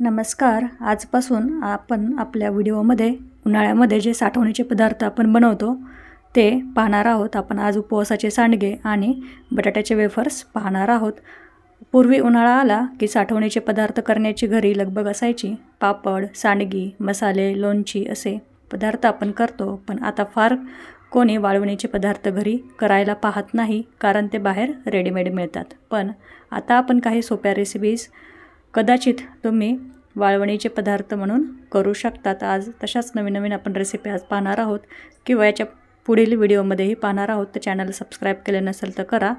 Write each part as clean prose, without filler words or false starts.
नमस्कार. आजपासून आपण आपल्या व्हिडिओमध्ये उन्हाळ्यामध्ये जे साठवणीचे पदार्थ आपण बनवतो ते पाहणार आहोत. आपण आज उपवासाचे सांडगे आणि बटाट्याचे वेफर्स पाहणार आहोत. पूर्वी उन्हाळा आला की साठवणीचे पदार्थ करण्याची घरी लगबग असायची. पापड, सांडगी, मसाले, लोणची असे पदार्थ आपण करतो, पण आता फार कोणी वाळवणीचे पदार्थ घरी करायला पाहत नाही, कारण ते बाहेर रेडीमेड मिळतात. पण आता आपण काही सोप्या रेसिपीज कदाचित तुम्ही वाळवणीचे पदार्थ म्हणून करू शकतात. आज तशाच नवीन आपण रेसिपी आज पाहणार आहोत किंवा याच्या पुढील व्हिडिओमध्येही पाहणार आहोत. तर चॅनल सबस्क्राईब केले नसेल तर करा.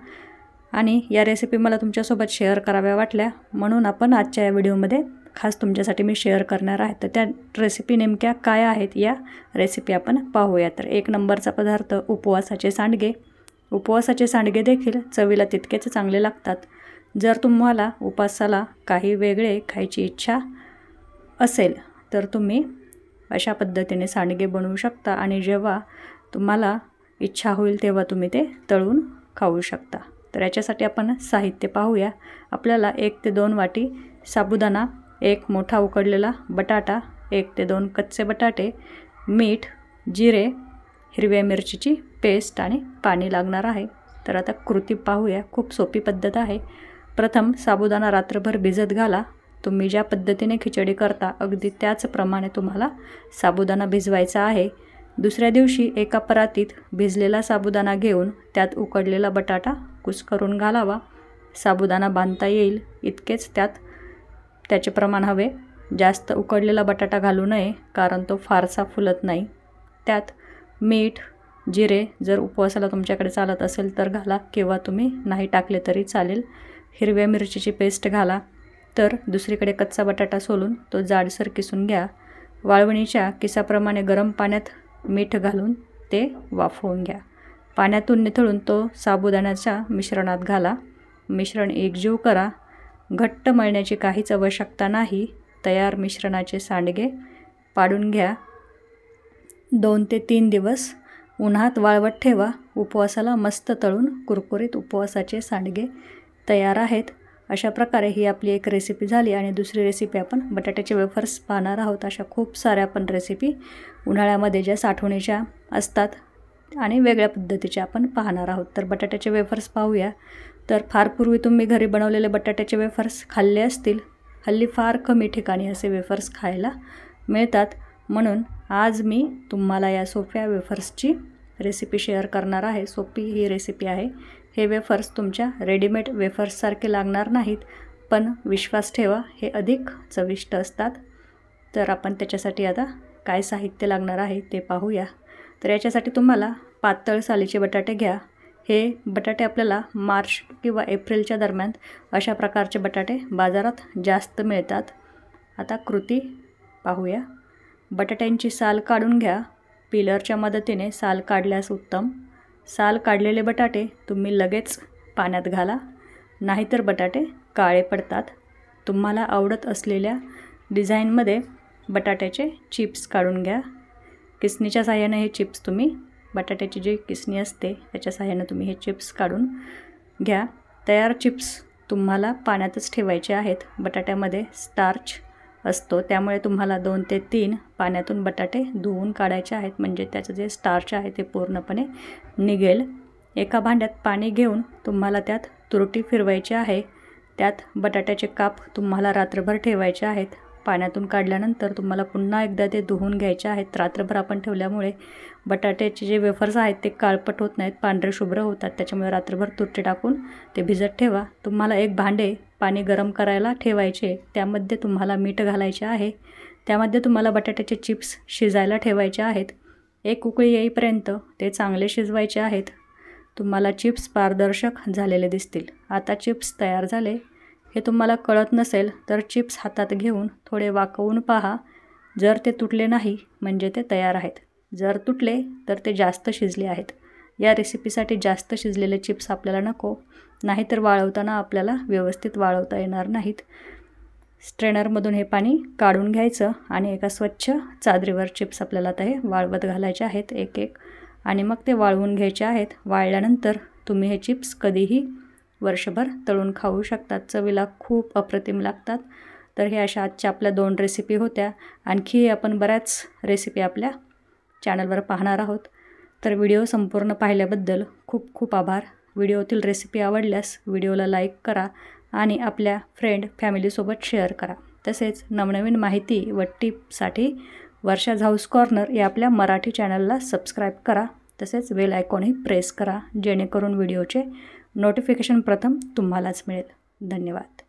आणि या रेसिपी मला तुमच्यासोबत शेअर कराव्या वाटल्या म्हणून आपण आजच्या या व्हिडिओमध्ये खास तुमच्यासाठी मी शेअर करणार आहे. तर त्या रेसिपी नेमक्या काय आहेत या रेसिपी आपण पाहूया. तर 1 नंबरचा पदार्थ उपवासाचे सांडगे. उपवासाचे सांडगे देखील चवीला तितकेच चांगले लागतात. जर तुम्हाला उपवासाला काही वेगळे खायची इच्छा असेल तर तुम्ही अशा पद्धतीने सांडगे बनवू शकता आणि जेव्हा तुम्हाला इच्छा होईल तेव्हा तुम्ही ते तळून खाऊ शकता. तर याच्यासाठी आपण साहित्य पाहूया. आपल्याला 1 ते 2 वाटी साबुदाणा, 1 मोठा उकडलेला बटाटा, 1 ते 2 कच्चे बटाटे, मीठ, जिरे, हिरव्या मिरचीची पेस्ट आणि पाणी लागणार आहे. तर आता कृती पाहूया. खूप सोपी पद्धत आहे. प्रथम साबुदाणा रात्रभर भिजत घाला. तुम्ही ज्या पद्धतीने खिचडी करता अगदी त्याचप्रमाणे तुम्हाला साबुदाणा भिजवायचा आहे. दुसऱ्या दिवशी एका परातीत भिजलेला साबुदाणा घेऊन त्यात उकडलेला बटाटा कुस्करून घालावा. साबुदाणा बांधता येईल इतकेच त्याचे प्रमाण हवे. जास्त उकडलेला बटाटा घालू नये, कारण तो फारसा फुलत नाही. त्यात मीठ, जिरे जर उपवासाला तुमच्याकडे चालत असेल तर घाला किंवा तुम्ही नाही टाकले तरी चालेल. हिरव्या मिरचीची पेस्ट घाला. तर दुसरीकडे कच्चा बटाटा सोलून तो जाडसर किसून घ्या. वाळवणीच्या किसाप्रमाणे गरम पाण्यात मीठ घालून ते वाफवून घ्या. पाण्यातून निथळून तो साबुदाण्याच्या मिश्रणात घाला. मिश्रण एकजीव करा. घट्ट मळण्याची काहीच आवश्यकता नाही. तयार मिश्रणाचे सांडगे पाडून घ्या. 2 ते 3 दिवस उन्हात वाळवत ठेवा. उपवासाला मस्त तळून कुरकुरीत उपवासाचे सांडगे तयार आहेत. अशा प्रकारे ही आपली एक रेसिपी झाली. आणि दुसरी रेसिपी आपण बटाट्याचे वेफर्स पाहणार आहोत. अशा खूप साऱ्या आपण रेसिपी उन्हाळ्यामध्ये ज्या साठवणीच्या असतात आणि वेगळ्या पद्धतीच्या आपण पाहणार आहोत. तर बटाट्याचे वेफर्स पाहूया. तर फार पूर्वी तुम्ही घरी बनवलेले बटाट्याचे वेफर्स खाल्ले असतील. हल्ली फार कमी ठिकाणी असे वेफर्स खायला मिळतात. म्हणून आज मी तुम्हाला या सोप्या वेफर्सची रेसिपी शेअर करणार आहे. सोपी ही रेसिपी आहे. हे वेफर्स तुमच्या रेडीमेड वेफर्ससारखे लागणार नाहीत, पण विश्वास ठेवा हे अधिक चविष्ट असतात. तर आपण त्याच्यासाठी आता काय साहित्य लागणार आहे ते पाहूया. तर याच्यासाठी तुम्हाला पातळ सालीचे बटाटे घ्या. हे बटाटे आपल्याला मार्च किंवा एप्रिलच्या दरम्यान अशा प्रकारचे बटाटे बाजारात जास्त मिळतात. आता कृती पाहूया. बटाट्यांची साल काढून घ्या. पिलरच्या मदतीने साल काढल्यास उत्तम. साल काढलेले बटाटे तुम्ही लगेच पाण्यात घाला, नाहीतर बटाटे काळे पडतात. तुम्हाला आवडत असलेल्या डिझाईनमध्ये बटाट्याचे चिप्स काढून घ्या. किसणीच्या साहाय्याने हे चिप्स तुम्ही बटाट्याची जी किसणी असते त्याच्या साहाय्याने तुम्ही हे चिप्स काढून घ्या. तयार चिप्स तुम्हाला पाण्यातच ठेवायचे आहेत. बटाट्यामध्ये स्टार्च असतो, त्यामुळे तुम्हाला 2 ते 3 पाण्यातून बटाटे धुवून काढायचे आहेत, म्हणजे त्याचं जे स्टार्च आहे ते पूर्णपणे निघेल. एका भांड्यात पाणी घेऊन तुम्हाला त्यात तुरटी फिरवायची आहे. त्यात बटाट्याचे काप तुम्हाला रात्रभर ठेवायचे आहेत. पाण्यातून काढल्यानंतर तुम्हाला पुन्हा एकदा ते धुवून घ्यायचे आहेत. रात्रभर आपण ठेवल्यामुळे बटाट्याचे जे वेफर्स आहेत ते काळपट होत नाहीत, पांढरे शुभ्र होतात. त्याच्यामुळे रात्रभर तुरटी टाकून ते भिजत ठेवा. तुम्हाला एक भांडे पाणी गरम करायला ठेवायचे. त्यामध्ये तुम्हाला मीठ घालायचे आहे. त्यामध्ये तुम्हाला बटाट्याचे चिप्स शिजायला ठेवायचे आहेत. एक उकळी येईपर्यंत ते चांगले शिजवायचे आहेत. तुम्हाला चिप्स पारदर्शक झालेले दिसतील. आता चिप्स तयार झाले हे तुम्हाला कळत नसेल तर चिप्स हातात घेऊन थोडे वाकवून पहा. जर ते तुटले नाही म्हणजे ते तयार आहेत. जर तुटले तर ते जास्त शिजले आहेत. या रेसिपीसाठी जास्त शिजलेले चिप्स आपल्याला नको, नाहीतर वाळवताना आपल्याला व्यवस्थित वाळवता येणार नाहीत. स्ट्रेनरमधून हे पाणी काढून घ्यायचं आणि एका स्वच्छ चादरीवर चिप्स आपल्याला आता हे वाळवत घालायचे आहेत एक एक, आणि मग ते वाळवून घ्यायचे आहेत. वाळल्यानंतर तुम्ही हे चिप्स कधीही वर्षभर तळून खाऊ शकतात. चवीला खूप अप्रतिम लागतात. तर हे अशा आजच्या आपल्या 2 रेसिपी होत्या. आणखी आपण बऱ्याच रेसिपी आपल्या चॅनलवर पाहणार आहोत. तर व्हिडिओ संपूर्ण पाहिल्याबद्दल खूप खूप आभार. व्हिडिओतील रेसिपी आवडल्यास व्हिडिओला लाईक करा आणि आपल्या फ्रेंड फॅमिलीसोबत शेअर करा. तसेच नवनवीन माहिती व टिपसाठी वर्षाज हाऊस कॉर्नर या आपल्या मराठी चॅनलला सबस्क्राईब करा. तसेच बेल आयकॉनही प्रेस करा, जेणेकरून व्हिडिओचे नोटिफिकेशन प्रथम तुम्हालाच मिळेल. धन्यवाद.